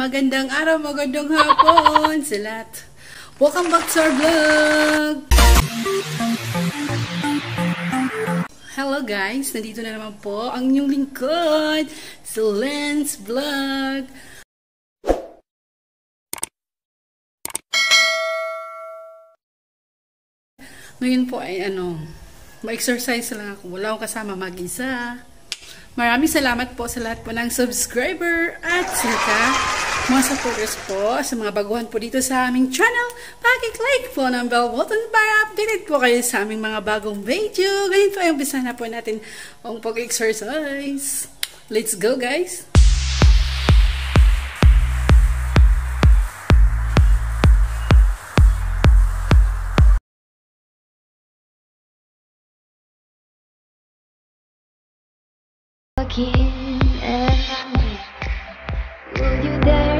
magandang araw, magandang hapon sa lahat. Welcome back to our vlog! Hello guys! Nandito na naman po ang inyong lingkod sa Lens Vlog. Ngayon po ay ma-exercise lang ako. Wala akong kasama mag-isa. Maraming salamat po sa lahat po ng subscriber at saka mga supporters po sa mga baguhan po dito sa aming channel. Paki-click po ng bell button para updated po kayo sa aming mga bagong video. Ganyan po ay umpisa na po natin ang pag-exercise. Let's go guys! Again, and will you dare